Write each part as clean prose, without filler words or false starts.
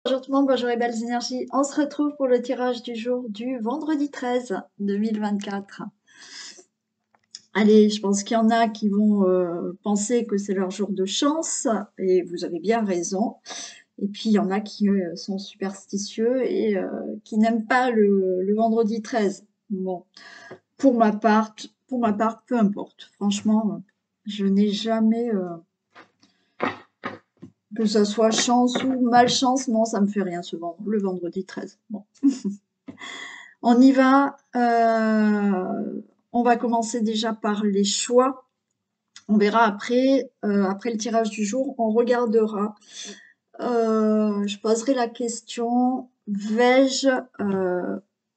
Bonjour tout le monde, bonjour les belles énergies. On se retrouve pour le tirage du jour du vendredi 13 2024. Allez, je pense qu'il y en a qui vont penser que c'est leur jour de chance, et vous avez bien raison. Et puis il y en a qui sont superstitieux et qui n'aiment pas le vendredi 13. Bon, pour ma part, peu importe. Franchement, je n'ai jamais, que ça soit chance ou malchance, non, ça me fait rien le vendredi 13. Bon. On y va. On va commencer déjà par les choix. On verra après, après le tirage du jour, on regardera. Je poserai la question, vais-je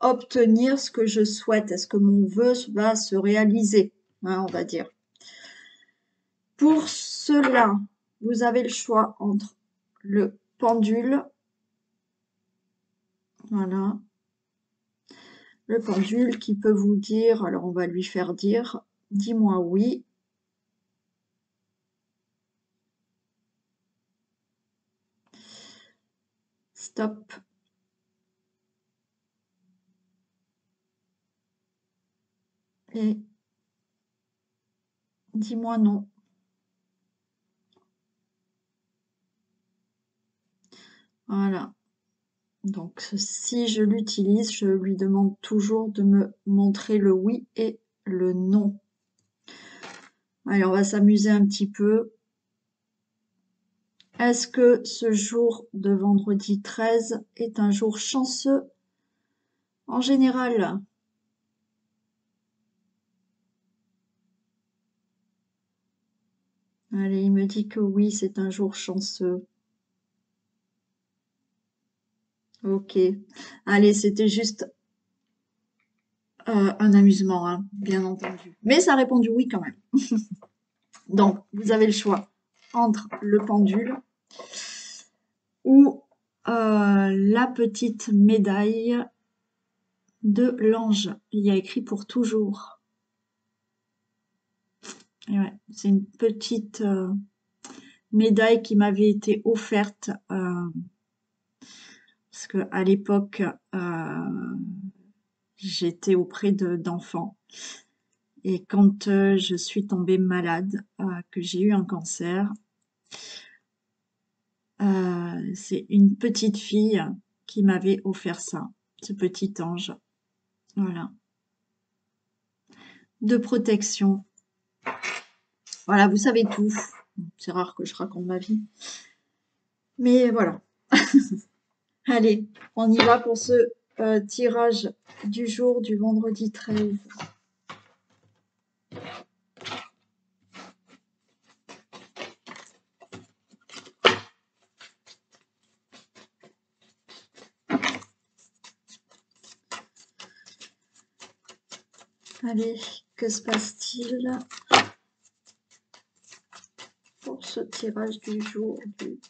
obtenir ce que je souhaite? Est-ce que mon vœu va se réaliser, hein, on va dire. Pour cela, vous avez le choix entre le pendule, voilà, le pendule qui peut vous dire, alors on va lui faire dire, dis-moi oui. Stop. Et dis-moi non. Voilà. Donc, si je l'utilise, je lui demande toujours de me montrer le oui et le non. Allez, on va s'amuser un petit peu. Est-ce que ce jour de vendredi 13 est un jour chanceux en général? Allez, il me dit que oui, c'est un jour chanceux. Ok. Allez, c'était juste un amusement, hein, bien entendu. Mais ça a répondu oui quand même. Donc, vous avez le choix entre le pendule ou la petite médaille de l'ange. Il y a écrit pour toujours. Et ouais, c'est une petite médaille qui m'avait été offerte parce que à l'époque j'étais auprès d'enfants et quand je suis tombée malade, que j'ai eu un cancer, c'est une petite fille qui m'avait offert ça, ce petit ange. Voilà. De protection. Voilà, vous savez tout. C'est rare que je raconte ma vie. Mais voilà. Allez, on y va pour ce tirage du jour du vendredi 13. Allez, que se passe-t-il pour ce tirage du jour du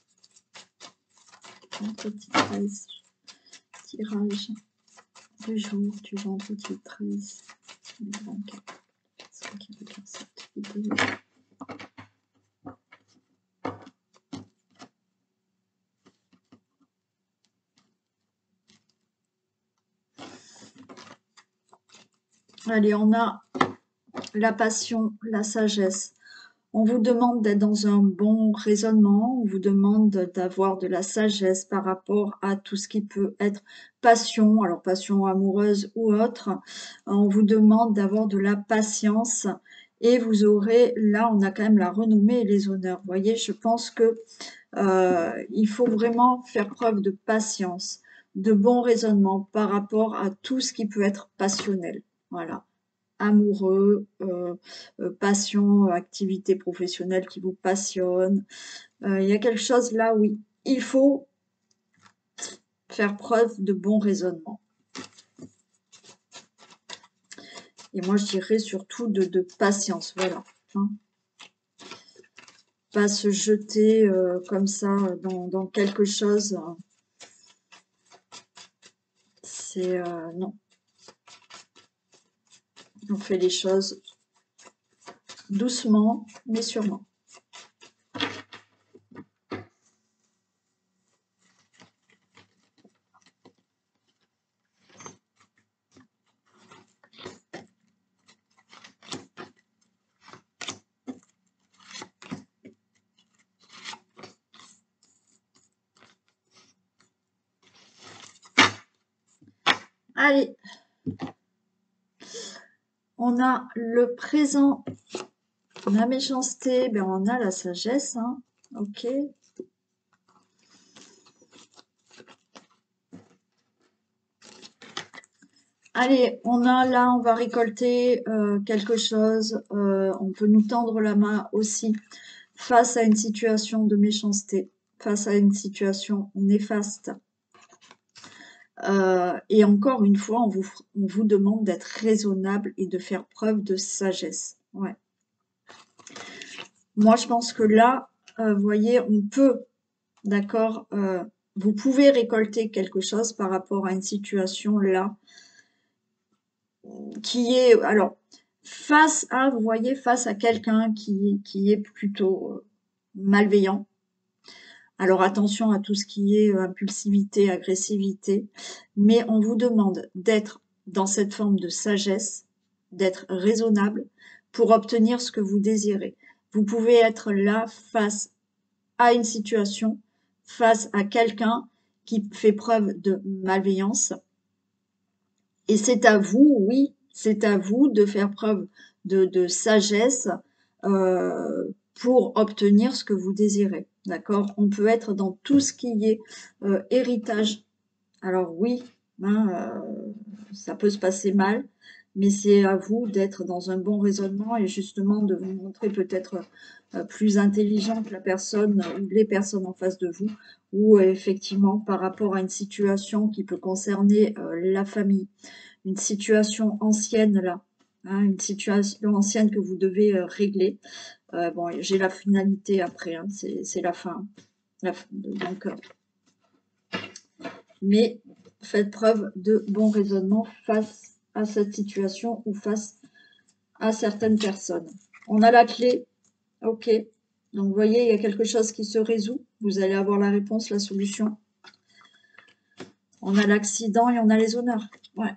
vendredi 13? Tirage du jour du vendredi 13 2024. Allez, on a la passion, la sagesse. On vous demande d'être dans un bon raisonnement, on vous demande d'avoir de la sagesse par rapport à tout ce qui peut être passion, alors passion amoureuse ou autre. On vous demande d'avoir de la patience et vous aurez, là on a quand même la renommée et les honneurs. Vous voyez, je pense que il faut vraiment faire preuve de patience, de bon raisonnement par rapport à tout ce qui peut être passionnel. Voilà, amoureux, passion, activité professionnelle qui vous passionne. Il y a quelque chose là, oui, il faut faire preuve de bon raisonnement. Et moi, je dirais surtout de patience, voilà. Hein. Pas se jeter comme ça dans quelque chose. C'est non. On fait les choses doucement, mais sûrement. « Allez, on a le présent, la méchanceté, ben on a la sagesse, hein. Ok. Allez, on a là, on va récolter quelque chose, on peut nous tendre la main aussi face à une situation de méchanceté, face à une situation néfaste. Et encore une fois, on vous demande d'être raisonnable et de faire preuve de sagesse. Ouais. Moi, je pense que là, vous voyez, on peut, d'accord, vous pouvez récolter quelque chose par rapport à une situation là, qui est, alors, face à, vous voyez, face à quelqu'un qui est plutôt malveillant. Alors attention à tout ce qui est impulsivité, agressivité, mais on vous demande d'être dans cette forme de sagesse, d'être raisonnable pour obtenir ce que vous désirez. Vous pouvez être là face à une situation, face à quelqu'un qui fait preuve de malveillance. Et c'est à vous, oui, c'est à vous de faire preuve de sagesse pour obtenir ce que vous désirez. D'accord? On peut être dans tout ce qui est héritage. Alors oui, hein, ça peut se passer mal, mais c'est à vous d'être dans un bon raisonnement et justement de vous montrer peut-être plus intelligent que la personne ou les personnes en face de vous, ou effectivement par rapport à une situation qui peut concerner la famille, une situation ancienne là, hein, une situation ancienne que vous devez régler. Bon, j'ai la finalité après, hein, c'est la fin. Donc, mais faites preuve de bon raisonnement face à cette situation ou face à certaines personnes. On a la clé, ok. Donc, vous voyez, il y a quelque chose qui se résout. Vous allez avoir la réponse, la solution. On a l'accident et on a les honneurs. Ouais.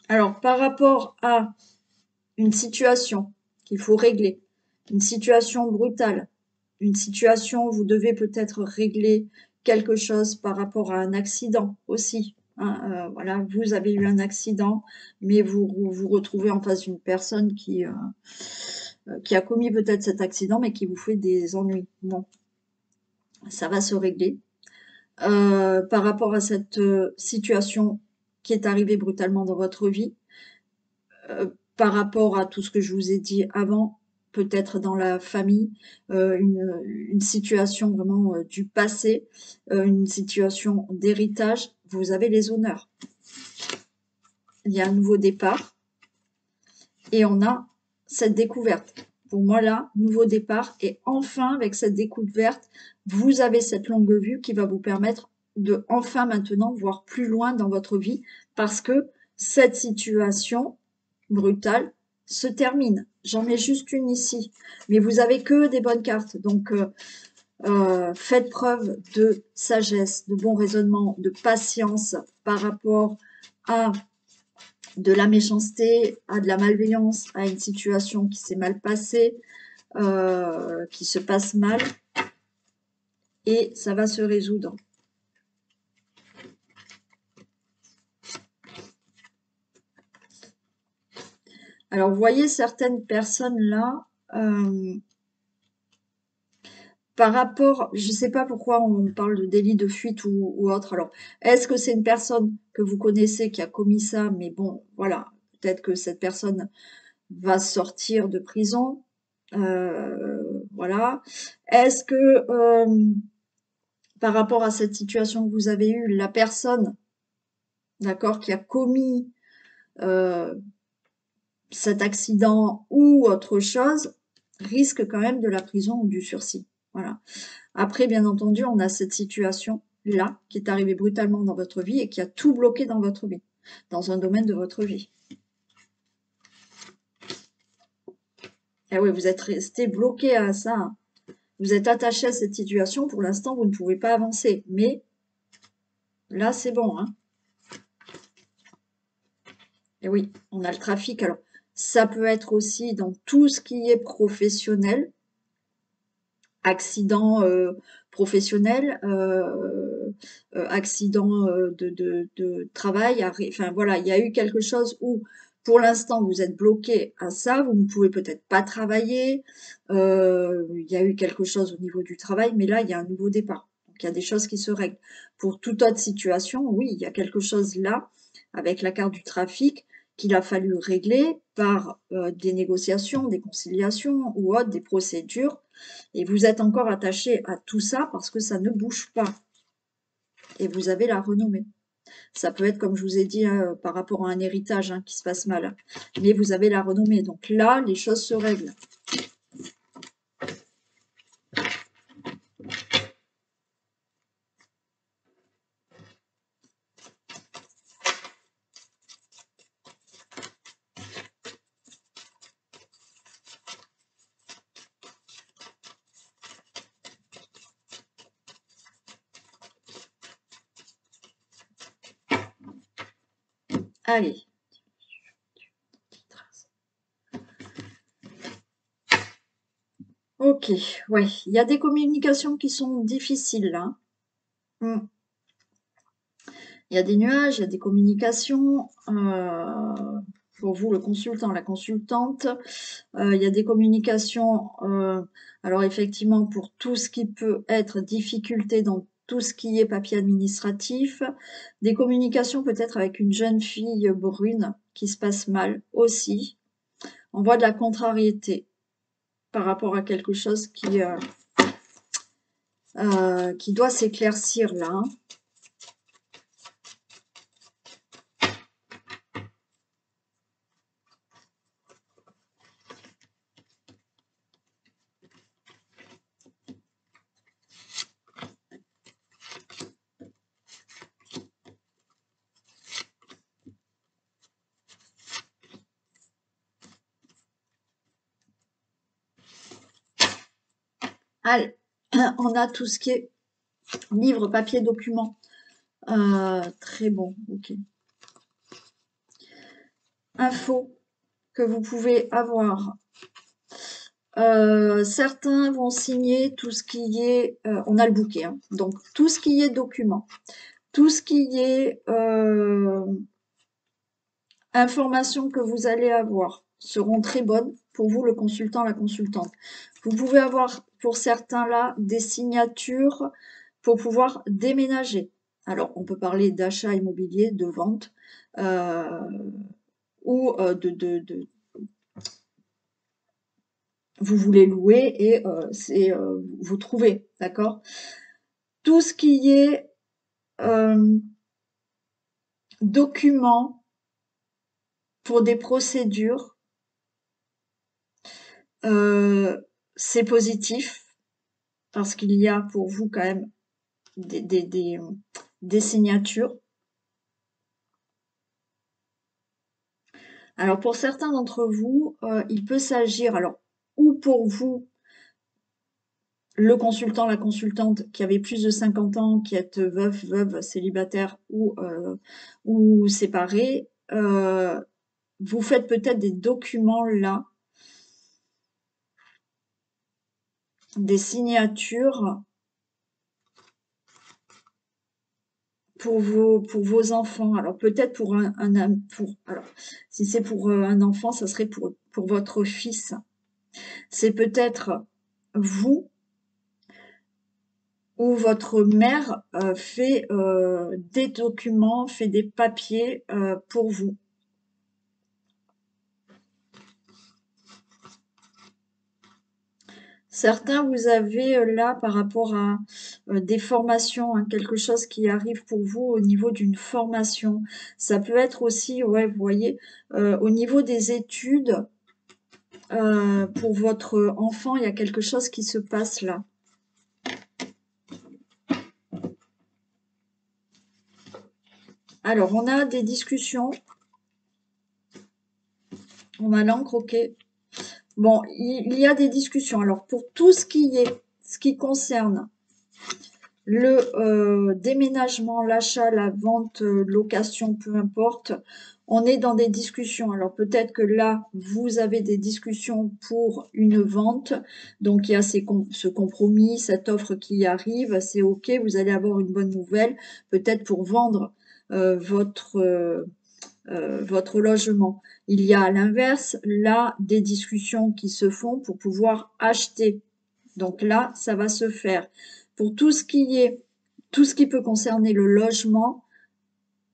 Alors, par rapport à une situation qu'il faut régler, une situation brutale, une situation où vous devez peut-être régler quelque chose par rapport à un accident aussi. Hein, voilà, vous avez eu un accident, mais vous vous retrouvez en face d'une personne qui a commis peut-être cet accident, mais qui vous fait des ennuis. Bon, ça va se régler. Par rapport à cette situation qui est arrivée brutalement dans votre vie, par rapport à tout ce que je vous ai dit avant, peut-être dans la famille, une situation vraiment du passé, une situation d'héritage, vous avez les honneurs. Il y a un nouveau départ et on a cette découverte. Pour moi là, nouveau départ et enfin avec cette découverte, vous avez cette longue vue qui va vous permettre de enfin maintenant voir plus loin dans votre vie parce que cette situation brutale se termine. J'en mets juste une ici, mais vous avez que des bonnes cartes. Donc, faites preuve de sagesse, de bon raisonnement, de patience par rapport à de la méchanceté, à de la malveillance, à une situation qui s'est mal passée, qui se passe mal, et ça va se résoudre. Alors, vous voyez certaines personnes là, par rapport, je ne sais pas pourquoi on parle de délit de fuite ou autre. Alors, est-ce que c'est une personne que vous connaissez qui a commis ça? Mais bon, voilà, peut-être que cette personne va sortir de prison. Voilà. Est-ce que par rapport à cette situation que vous avez eue, la personne, d'accord, qui a commis cet accident ou autre chose, risque quand même de la prison ou du sursis. Voilà. Après, bien entendu, on a cette situation-là qui est arrivée brutalement dans votre vie et qui a tout bloqué dans votre vie, dans un domaine de votre vie. Eh oui, vous êtes resté bloqué à ça. Hein. Vous êtes attaché à cette situation. Pour l'instant, vous ne pouvez pas avancer. Mais là, c'est bon. Hein. Et oui, on a le trafic. Alors, ça peut être aussi dans tout ce qui est professionnel. Accident professionnel, accident de travail, enfin voilà, il y a eu quelque chose où pour l'instant vous êtes bloqué à ça, vous ne pouvez peut-être pas travailler, il y a eu quelque chose au niveau du travail, mais là il y a un nouveau départ. Donc il y a des choses qui se règlent. Pour toute autre situation, oui, il y a quelque chose là, avec la carte du trafic, qu'il a fallu régler par des négociations, des conciliations ou autres, des procédures. Et vous êtes encore attaché à tout ça parce que ça ne bouge pas. Et vous avez la renommée. Ça peut être, comme je vous ai dit, par rapport à un héritage qui se passe mal. Mais vous avez la renommée. Donc là, les choses se règlent. Allez. Ok, ouais. Il y a des communications qui sont difficiles là. Il y a des nuages, il y a des communications. Pour vous, le consultant, la consultante, il y a des communications. Alors effectivement, pour tout ce qui peut être difficulté dans tout ce qui est papier administratif, des communications peut-être avec une jeune fille brune qui se passe mal aussi. On voit de la contrariété par rapport à quelque chose qui doit s'éclaircir là. Allez, on a tout ce qui est livre, papier, document. Très bon, ok. Infos que vous pouvez avoir. Certains vont signer tout ce qui est, on a le bouquet, donc tout ce qui est document, tout ce qui est informations que vous allez avoir seront très bonnes pour vous, le consultant, la consultante. Vous pouvez avoir pour certains là des signatures pour pouvoir déménager. Alors on peut parler d'achat immobilier, de vente ou vous voulez louer et vous trouvez, d'accord? Tout ce qui est documents pour des procédures, c'est positif parce qu'il y a pour vous quand même des signatures. Alors pour certains d'entre vous, il peut s'agir, alors ou pour vous, le consultant, la consultante qui avait plus de 50 ans, qui êtes veuf, veuve, célibataire ou séparé, vous faites peut-être des documents là, des signatures pour vos enfants. Alors peut-être pour alors si c'est pour un enfant, ça serait pour votre fils. C'est peut-être vous ou votre mère fait des documents, fait des papiers pour vous. Certains, vous avez là par rapport à des formations, quelque chose qui arrive pour vous au niveau d'une formation. Ça peut être aussi, ouais, vous voyez, au niveau des études, pour votre enfant, il y a quelque chose qui se passe là. Alors, on a des discussions. On a l'encre, ok. Bon, il y a des discussions. Alors, pour tout ce qui concerne le déménagement, l'achat, la vente, location, peu importe, On est dans des discussions. Alors peut-être que là, vous avez des discussions pour une vente. Donc il y a ce compromis, cette offre qui arrive. C'est OK, vous allez avoir une bonne nouvelle, peut-être pour vendre votre logement. Il y a à l'inverse, là, des discussions qui se font pour pouvoir acheter. Donc là, ça va se faire. Pour tout ce qui peut concerner le logement,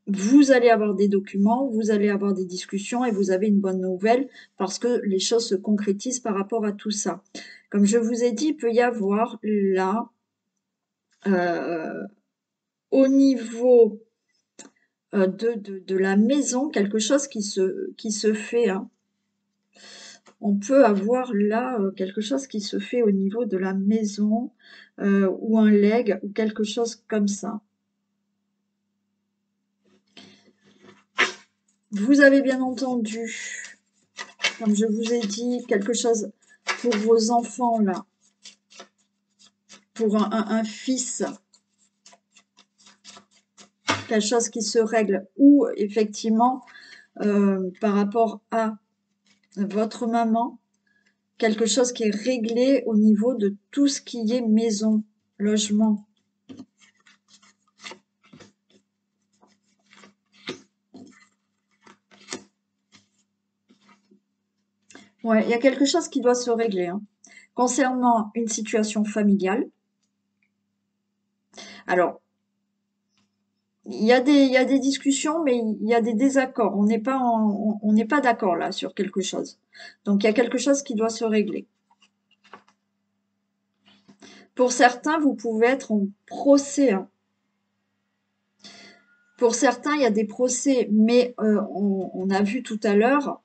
vous allez avoir des documents, vous allez avoir des discussions et vous avez une bonne nouvelle parce que les choses se concrétisent par rapport à tout ça. Comme je vous ai dit, il peut y avoir là, au niveau de la maison, quelque chose qui se fait. Hein. On peut avoir là quelque chose qui se fait au niveau de la maison ou un legs ou quelque chose comme ça. Vous avez bien entendu, comme je vous ai dit, quelque chose pour vos enfants là, pour un fils, quelque chose qui se règle, ou effectivement par rapport à votre maman, quelque chose qui est réglé au niveau de tout ce qui est maison, logement. Ouais, il y a quelque chose qui doit se régler. Hein. Concernant une situation familiale, alors, il y a des discussions, mais il y a des désaccords. On n'est pas d'accord là sur quelque chose. Donc, il y a quelque chose qui doit se régler. Pour certains, vous pouvez être en procès. Hein. Pour certains, il y a des procès, mais on a vu tout à l'heure,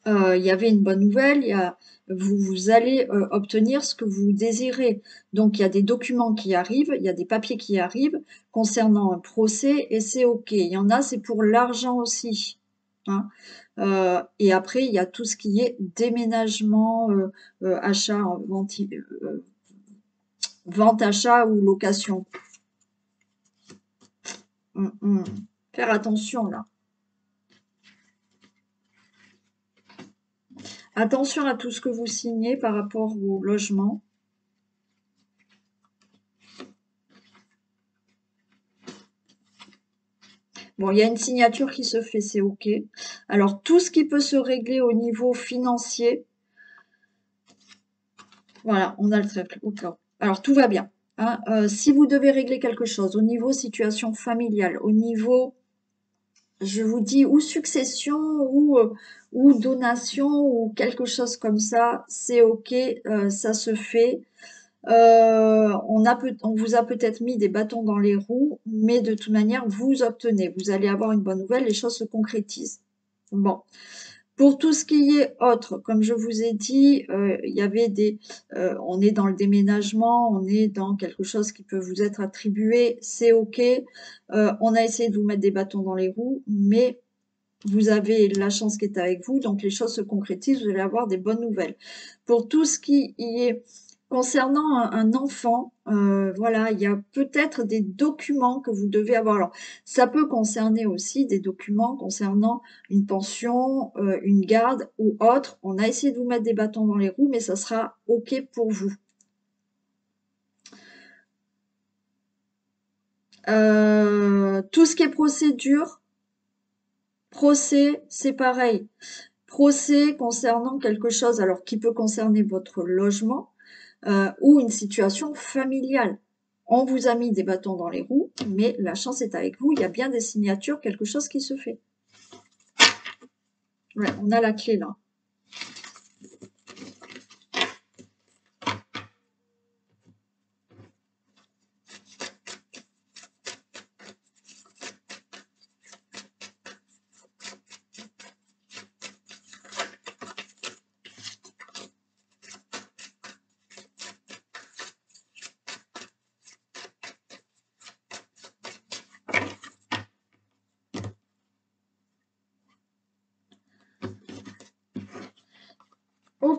il y avait une bonne nouvelle, vous allez obtenir ce que vous désirez. Donc, il y a des documents qui arrivent, il y a des papiers qui arrivent concernant un procès et c'est OK. Il y en a, c'est pour l'argent aussi. Hein. Et après, il y a tout ce qui est déménagement, achat, vente, achat ou location. Faire attention là. Attention à tout ce que vous signez par rapport au logement. Bon, il y a une signature qui se fait, c'est OK. Alors, tout ce qui peut se régler au niveau financier, voilà, on a le triple. OK. Alors, tout va bien. Hein. Si vous devez régler quelque chose au niveau situation familiale, au niveau, je vous dis, ou succession, ou donation, ou quelque chose comme ça, c'est OK, ça se fait. On vous a peut-être mis des bâtons dans les roues, mais de toute manière, vous obtenez. Vous allez avoir une bonne nouvelle, les choses se concrétisent. Bon. Pour tout ce qui est autre, comme je vous ai dit, il y avait on est dans le déménagement, on est dans quelque chose qui peut vous être attribué, c'est OK. On a essayé de vous mettre des bâtons dans les roues, mais vous avez la chance qui est avec vous, donc les choses se concrétisent, vous allez avoir des bonnes nouvelles. Pour tout ce qui est concernant un enfant, voilà, il y a peut-être des documents que vous devez avoir. Alors, ça peut concerner aussi des documents concernant une pension, une garde ou autre. On a essayé de vous mettre des bâtons dans les roues, mais ça sera OK pour vous. Tout ce qui est procédure, procès, c'est pareil. Procès concernant quelque chose, alors qui peut concerner votre logement ou une situation familiale. On vous a mis des bâtons dans les roues, mais la chance est avec vous. Il y a bien des signatures, quelque chose qui se fait. Ouais, on a la clé là.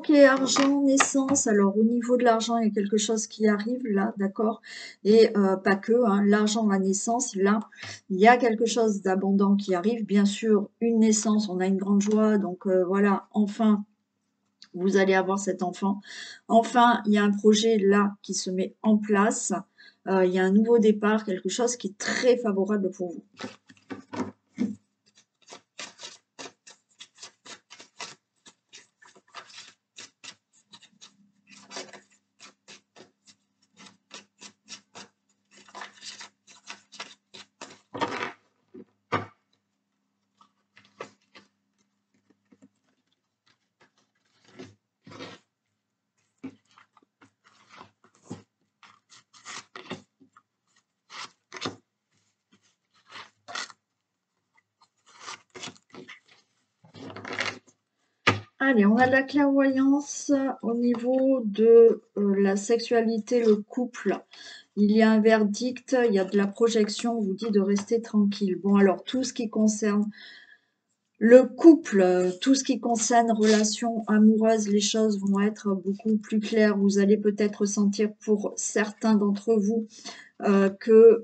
Ok, argent, naissance. Alors, au niveau de l'argent, il y a quelque chose qui arrive là, d'accord? Et pas que, hein, l'argent, la naissance, là, il y a quelque chose d'abondant qui arrive. Bien sûr, une naissance, on a une grande joie. Donc, voilà, enfin, vous allez avoir cet enfant. Enfin, il y a un projet là qui se met en place. Il y a un nouveau départ, quelque chose qui est très favorable pour vous. Allez, on a de la clairvoyance au niveau de la sexualité, le couple. Il y a un verdict, il y a de la projection, on vous dit de rester tranquille. Bon, alors, tout ce qui concerne le couple, tout ce qui concerne relations amoureuses, les choses vont être beaucoup plus claires. Vous allez peut-être sentir pour certains d'entre vous que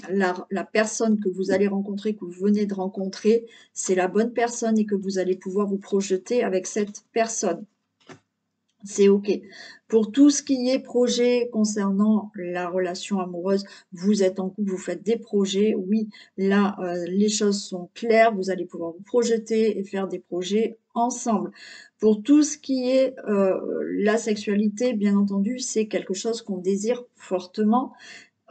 la personne que vous allez rencontrer, que vous venez de rencontrer, c'est la bonne personne et que vous allez pouvoir vous projeter avec cette personne. C'est OK. Pour tout ce qui est projet concernant la relation amoureuse, vous êtes en couple, vous faites des projets. Oui, là, les choses sont claires. Vous allez pouvoir vous projeter et faire des projets ensemble. Pour tout ce qui est la sexualité, bien entendu, c'est quelque chose qu'on désire fortement.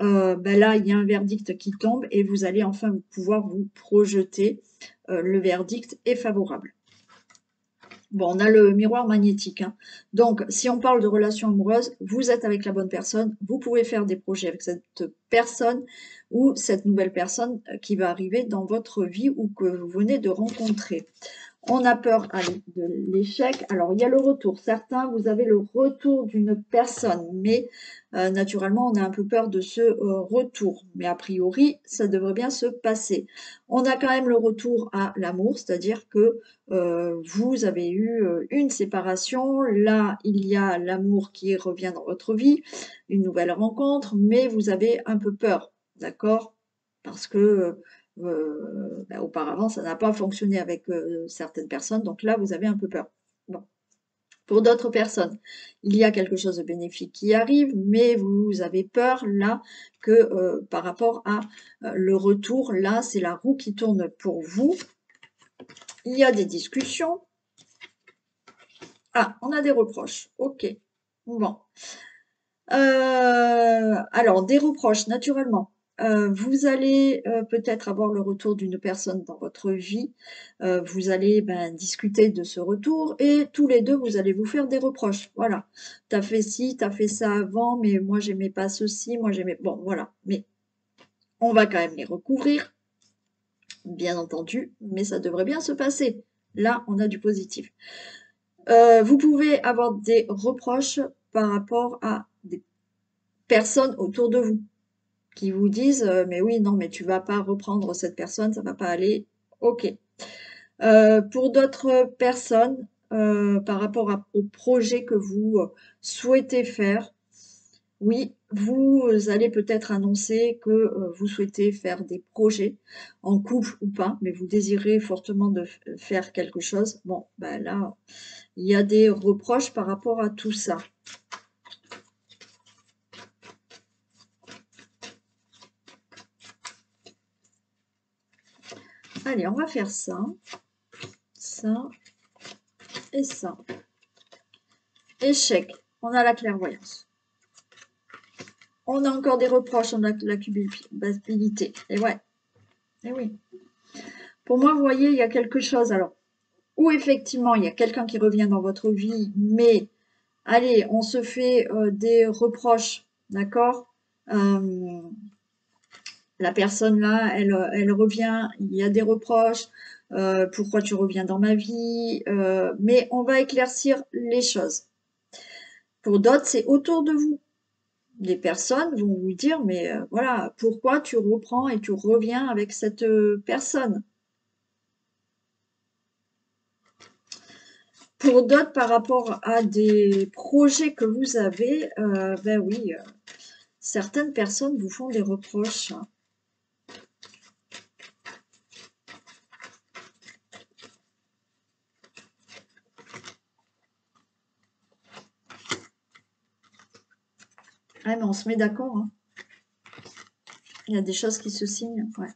Ben là, il y a un verdict qui tombe et vous allez enfin pouvoir vous projeter. Le verdict est favorable. Bon, on a le miroir magnétique, hein. Donc, si on parle de relation amoureuse, vous êtes avec la bonne personne, vous pouvez faire des projets avec cette personne ou cette nouvelle personne qui va arriver dans votre vie ou que vous venez de rencontrer. On a peur de l'échec. Alors, il y a le retour. Certains, vous avez le retour d'une personne, mais naturellement, on a un peu peur de ce retour. Mais a priori, ça devrait bien se passer. On a quand même le retour à l'amour, c'est-à-dire que vous avez eu une séparation. Là, il y a l'amour qui revient dans votre vie, une nouvelle rencontre, mais vous avez un peu peur, d'accord? Parce que auparavant, ça n'a pas fonctionné avec certaines personnes, donc là, vous avez un peu peur. Bon. Pour d'autres personnes, il y a quelque chose de bénéfique qui arrive, mais vous avez peur là que par rapport à le retour, là, c'est la roue qui tourne pour vous. Il y a des discussions. Ah, on a des reproches. Ok. Bon. Alors, des reproches, naturellement. Vous allez peut-être avoir le retour d'une personne dans votre vie. Vous allez discuter de ce retour et tous les deux, vous allez vous faire des reproches. Voilà. T'as fait ci, t'as fait ça avant, mais moi, j'aimais pas ceci, moi, j'aimais... Bon, voilà. Mais on va quand même les recouvrir, bien entendu, mais ça devrait bien se passer. Là, on a du positif. Vous pouvez avoir des reproches par rapport à des personnes autour de vous qui vous disent mais oui, non, mais tu vas pas reprendre cette personne, ça va pas aller. Ok. Pour d'autres personnes, par rapport au projet que vous souhaitez faire, oui, vous allez peut-être annoncer que vous souhaitez faire des projets en couple ou pas, mais vous désirez fortement de faire quelque chose. Bon, ben là, il y a des reproches par rapport à tout ça. Allez, on va faire ça, ça et ça. Échec, on a la clairvoyance. On a encore des reproches, on a la culpabilité. Et ouais, et oui. Pour moi, vous voyez, il y a quelque chose, alors, où effectivement, il y a quelqu'un qui revient dans votre vie, mais, allez, on se fait des reproches, d'accord? La personne là, elle revient, il y a des reproches, pourquoi tu reviens dans ma vie, mais on va éclaircir les choses. Pour d'autres, c'est autour de vous. Les personnes vont vous dire, mais voilà, pourquoi tu reprends et tu reviens avec cette personne? Pour d'autres, par rapport à des projets que vous avez, ben oui, certaines personnes vous font des reproches. Ouais, mais on se met d'accord, hein. Il y a des choses qui se signent, ouais.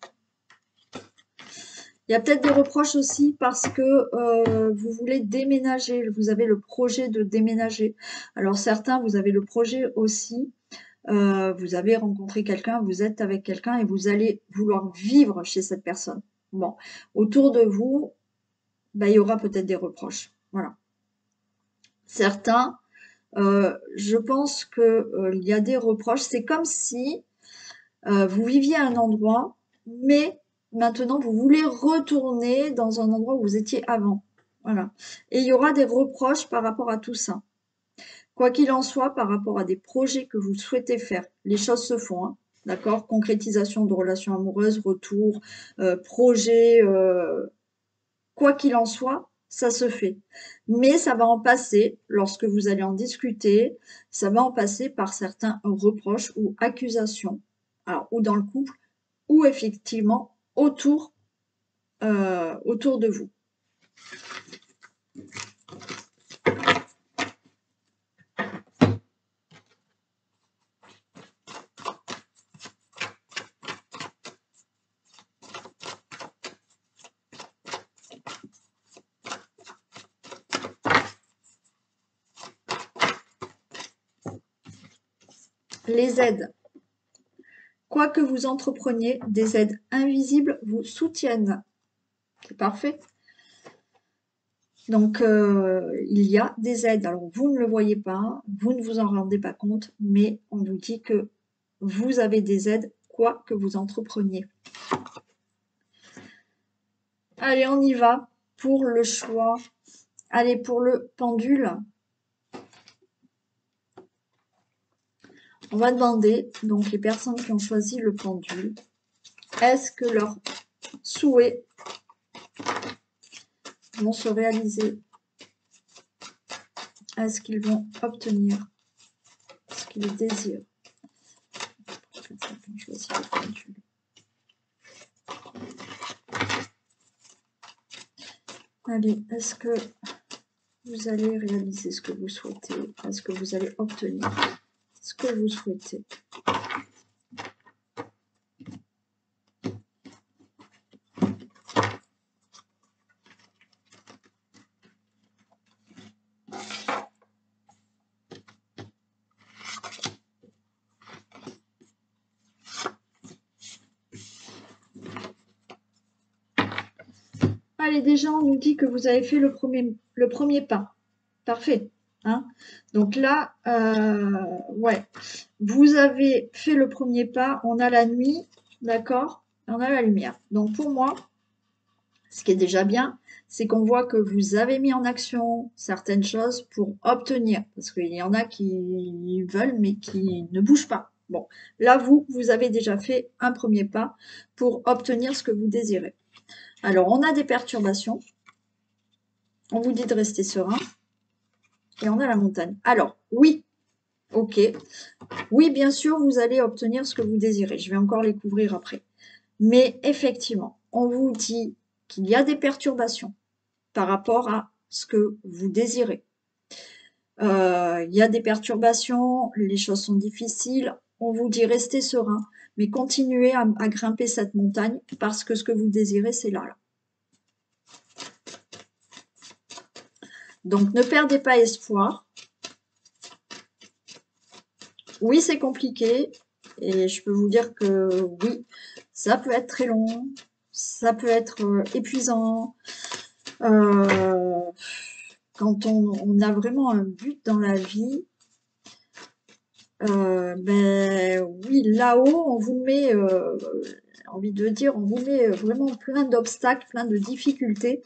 Il y a peut-être des reproches aussi parce que vous voulez déménager, vous avez le projet de déménager. Alors certains, vous avez le projet aussi, vous avez rencontré quelqu'un, vous êtes avec quelqu'un et vous allez vouloir vivre chez cette personne. Bon, autour de vous, ben, il y aura peut-être des reproches. Voilà. Certains, je pense qu'il y a des reproches. C'est comme si vous viviez à un endroit, mais maintenant vous voulez retourner dans un endroit où vous étiez avant. Voilà. Et il y aura des reproches par rapport à tout ça. Quoi qu'il en soit, par rapport à des projets que vous souhaitez faire, les choses se font, hein, d'accord? Concrétisation de relations amoureuses, retour, projet, quoi qu'il en soit, ça se fait. Mais ça va en passer, lorsque vous allez en discuter, ça va en passer par certains reproches ou accusations. Alors, ou dans le couple, ou effectivement autour de vous. Les aides. Quoi que vous entrepreniez, des aides invisibles vous soutiennent. C'est parfait. Donc, il y a des aides. Alors, vous ne le voyez pas, vous ne vous en rendez pas compte, mais on vous dit que vous avez des aides, quoi que vous entrepreniez. Allez, on y va pour le choix. Allez, pour le pendule. On va demander, donc les personnes qui ont choisi le pendule, est-ce que leurs souhaits vont se réaliser? Est-ce qu'ils vont obtenir ce qu'ils désirent? Allez, est-ce que vous allez réaliser ce que vous souhaitez? Est-ce que vous allez obtenir ce que vous souhaitez? Allez, déjà, on nous dit que vous avez fait le premier pas. Parfait. Hein, donc là, ouais, vous avez fait le premier pas. On a la nuit, d'accord? On a la lumière. Donc pour moi, ce qui est déjà bien, c'est qu'on voit que vous avez mis en action certaines choses pour obtenir. Parce qu'il y en a qui veulent, mais qui ne bougent pas. Bon, là, vous avez déjà fait un premier pas pour obtenir ce que vous désirez. Alors, on a des perturbations. On vous dit de rester serein. Et on a la montagne. Alors, oui, ok. Oui, bien sûr, vous allez obtenir ce que vous désirez. Je vais encore les couvrir après. Mais effectivement, on vous dit qu'il y a des perturbations par rapport à ce que vous désirez. Il y a des perturbations, les choses sont difficiles. On vous dit restez serein, mais continuez à grimper cette montagne parce que ce que vous désirez, c'est là. Donc, ne perdez pas espoir. Oui, c'est compliqué. Et je peux vous dire que oui, ça peut être très long. Ça peut être épuisant. Quand on a vraiment un but dans la vie, ben oui, là-haut, on vous met, envie de dire, on vous met vraiment plein d'obstacles, plein de difficultés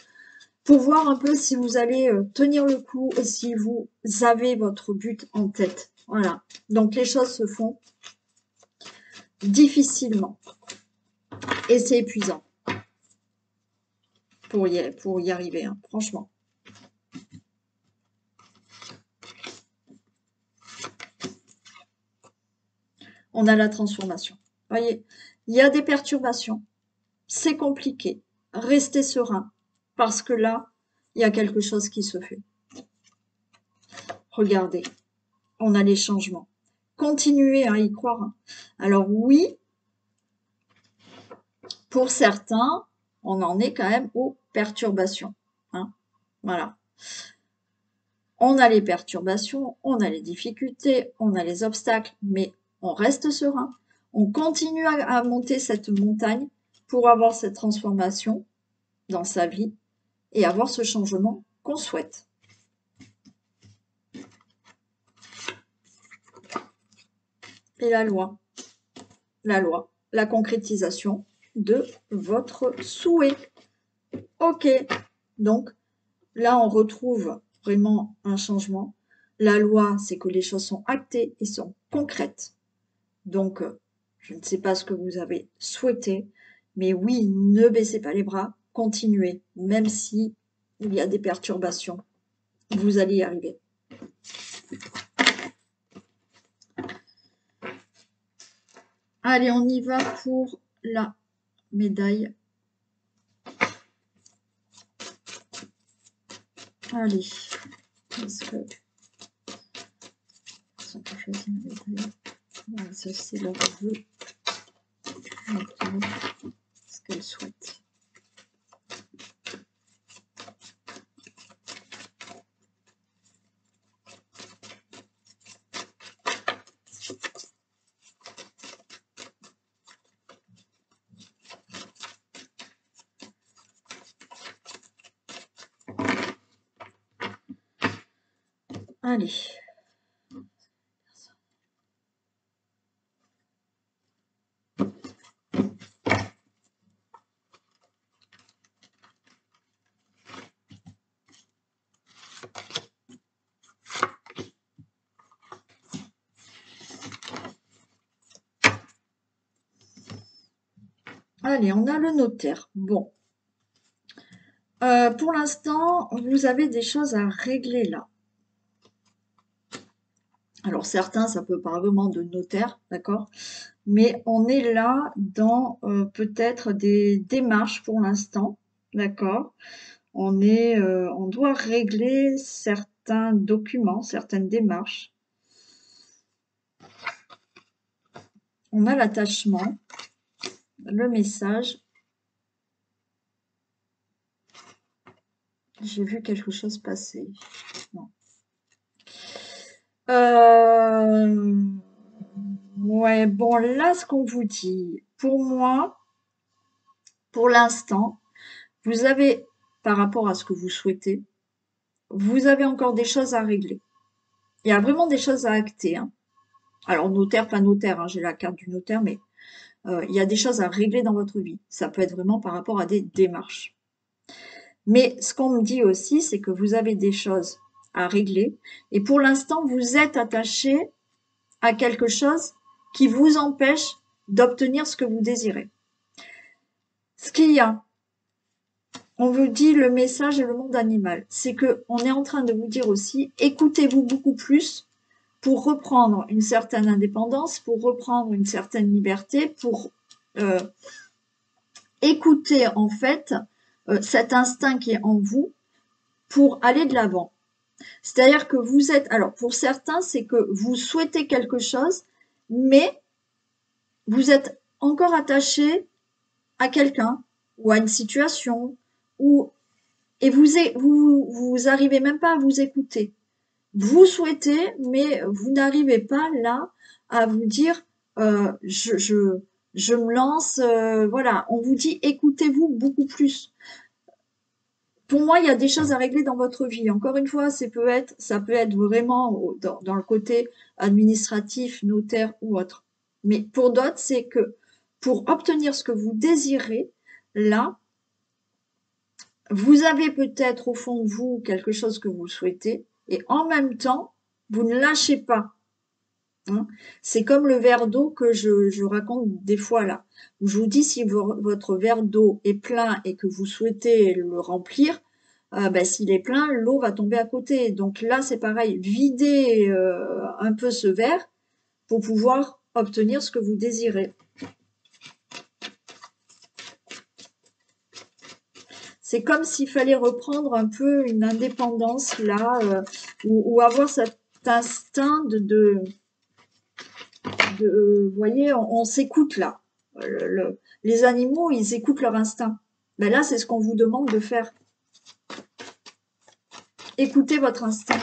pour voir un peu si vous allez tenir le coup et si vous avez votre but en tête. Voilà. Donc les choses se font difficilement et c'est épuisant pour y arriver, hein, franchement. on a la transformation. Voyez, il y a des perturbations, c'est compliqué. Restez serein, parce que là, il y a quelque chose qui se fait. Regardez, on a les changements. Continuez à y croire. Alors oui, pour certains, on en est quand même aux perturbations. Hein, voilà. On a les perturbations, on a les difficultés, on a les obstacles, mais on reste serein. On continue à monter cette montagne pour avoir cette transformation dans sa vie et avoir ce changement qu'on souhaite. Et la loi, la concrétisation de votre souhait. Ok, donc là on retrouve vraiment un changement. La loi, c'est que les choses sont actées et sont concrètes. Donc, je ne sais pas ce que vous avez souhaité, mais oui, ne baissez pas les bras, continuez, même si il y a des perturbations. Vous allez y arriver. Allez, on y va pour la médaille. Allez, est-ce que ça peut choisir une médaille? Voilà, ça c'est leur vœu. Ce qu'elle souhaite. Allez. Allez, on a le notaire. Bon. Pour l'instant, vous avez des choses à régler là. Alors certains, ça peut pas vraiment de notaire, d'accord? Mais on est là dans peut-être des démarches pour l'instant, d'accord? On doit régler certains documents, certaines démarches. On a l'attachement, le message. J'ai vu quelque chose passer. Non. Ouais, bon, là, ce qu'on vous dit, pour moi, pour l'instant, vous avez, par rapport à ce que vous souhaitez, vous avez encore des choses à régler. Il y a vraiment des choses à acter. Hein. Alors, notaire, pas notaire, hein, j'ai la carte du notaire, mais il y a des choses à régler dans votre vie. Ça peut être vraiment par rapport à des démarches. Mais ce qu'on me dit aussi, c'est que vous avez des choses à régler. Et pour l'instant, vous êtes attaché à quelque chose qui vous empêche d'obtenir ce que vous désirez. Ce qu'il y a, on vous dit le message et le monde animal, c'est que on est en train de vous dire aussi, écoutez-vous beaucoup plus pour reprendre une certaine indépendance, pour reprendre une certaine liberté, pour écouter en fait cet instinct qui est en vous pour aller de l'avant. C'est-à-dire que vous êtes, alors pour certains, c'est que vous souhaitez quelque chose, mais vous êtes encore attaché à quelqu'un ou à une situation ou et vous arrivez même pas à vous écouter. Vous souhaitez, mais vous n'arrivez pas là à vous dire je me lance. Voilà, on vous dit écoutez-vous beaucoup plus. Pour moi, il y a des choses à régler dans votre vie. Encore une fois, ça peut être vraiment dans le côté administratif, notaire ou autre. Mais pour d'autres, c'est que pour obtenir ce que vous désirez, là, vous avez peut-être au fond de vous quelque chose que vous souhaitez et en même temps, vous ne lâchez pas. Hein. C'est comme le verre d'eau que je raconte des fois là. Où je vous dis, si votre verre d'eau est plein et que vous souhaitez le remplir, s'il est plein, l'eau va tomber à côté. Donc là, c'est pareil, videz un peu ce verre pour pouvoir obtenir ce que vous désirez. C'est comme s'il fallait reprendre un peu une indépendance là, ou avoir cet instinct vous voyez, on s'écoute là. Les animaux, ils écoutent leur instinct. Ben là, c'est ce qu'on vous demande de faire. Écoutez votre instinct.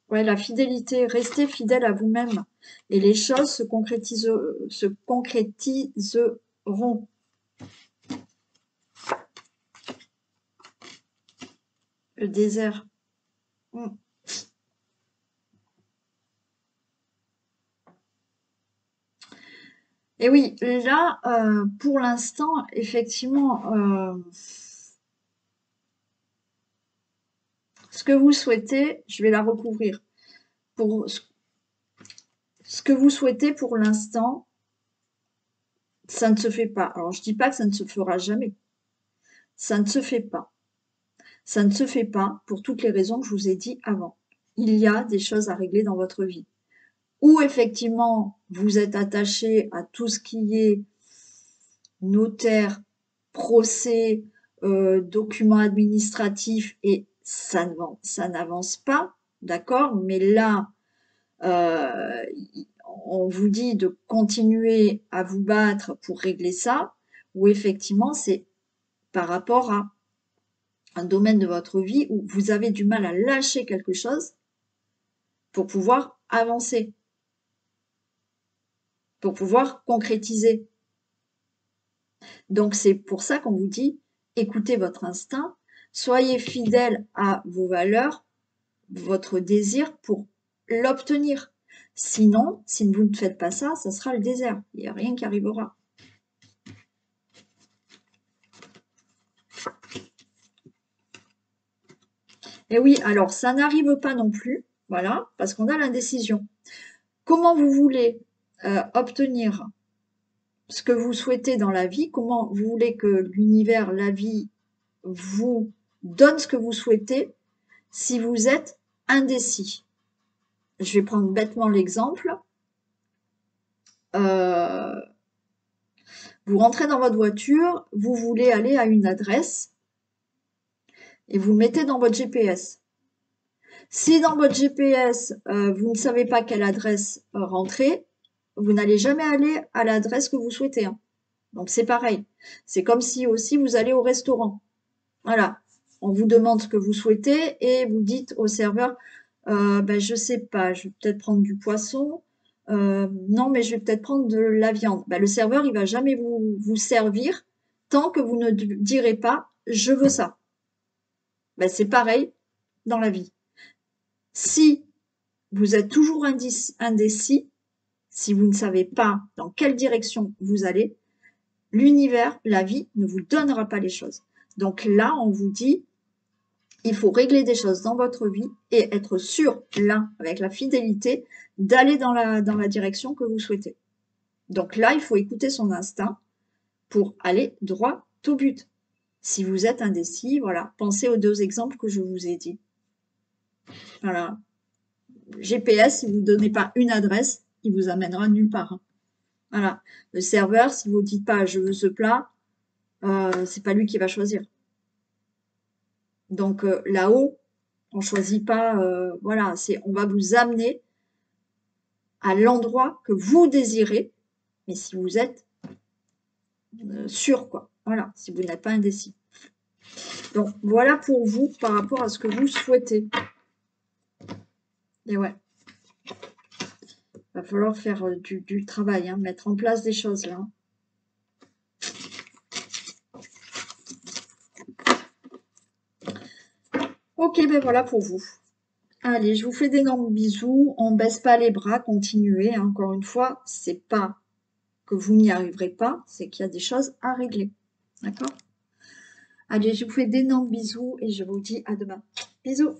Ouais, la fidélité, restez fidèle à vous-même. Et les choses se concrétiseront. Le désert. Et oui, là, pour l'instant, effectivement, ce que vous souhaitez, je vais la recouvrir. Pour ce que vous souhaitez pour l'instant, ça ne se fait pas. Alors, je dis pas que ça ne se fera jamais. Ça ne se fait pas. Ça ne se fait pas pour toutes les raisons que je vous ai dit avant. Il y a des choses à régler dans votre vie. Ou effectivement, vous êtes attaché à tout ce qui est notaire, procès, documents administratifs et ça n'avance pas, d'accord? Mais là, on vous dit de continuer à vous battre pour régler ça, ou effectivement, c'est par rapport à un domaine de votre vie où vous avez du mal à lâcher quelque chose pour pouvoir avancer, pour pouvoir concrétiser. Donc, c'est pour ça qu'on vous dit, écoutez votre instinct, soyez fidèle à vos valeurs, votre désir pour l'obtenir. Sinon, si vous ne faites pas ça, ça sera le désert. Il n'y a rien qui arrivera. Et oui, alors ça n'arrive pas non plus, voilà, parce qu'on a l'indécision. Comment vous voulez obtenir ce que vous souhaitez dans la vie? Comment vous voulez que l'univers, la vie, vous donne ce que vous souhaitez si vous êtes indécis? Je vais prendre bêtement l'exemple. Vous rentrez dans votre voiture, vous voulez aller à une adresse et vous mettez dans votre GPS. Si dans votre GPS, vous ne savez pas quelle adresse rentrer, vous n'allez jamais aller à l'adresse que vous souhaitez. Hein. Donc c'est pareil. C'est comme si aussi vous allez au restaurant. Voilà. On vous demande ce que vous souhaitez et vous dites au serveur, ben, je sais pas, je vais peut-être prendre du poisson. Non, mais je vais peut-être prendre de la viande. Ben, le serveur, il va jamais vous servir tant que vous ne direz pas, je veux ça. Ben, c'est pareil dans la vie. Si vous êtes toujours indécis, si vous ne savez pas dans quelle direction vous allez, l'univers, la vie ne vous donnera pas les choses. Donc là, on vous dit, il faut régler des choses dans votre vie et être sûr, là, avec la fidélité, d'aller dans la direction que vous souhaitez. Donc là, il faut écouter son instinct pour aller droit au but. Si vous êtes indécis, voilà, pensez aux 2 exemples que je vous ai dit. Voilà. GPS, si vous ne donnez pas une adresse, il vous amènera nulle part. Voilà. Le serveur, si vous ne dites pas je veux ce plat, c'est pas lui qui va choisir. Donc là-haut, on choisit pas, voilà, on va vous amener à l'endroit que vous désirez, mais si vous êtes sûr, quoi. Voilà, si vous n'êtes pas indécis. Donc voilà pour vous par rapport à ce que vous souhaitez. Et ouais. Va falloir faire du travail, hein, mettre en place des choses là. Ok, ben voilà pour vous. Allez, je vous fais d'énormes bisous. On ne baisse pas les bras, continuez. Hein. Encore une fois, c'est pas que vous n'y arriverez pas, c'est qu'il y a des choses à régler. D'accord? Allez, je vous fais d'énormes bisous et je vous dis à demain. Bisous!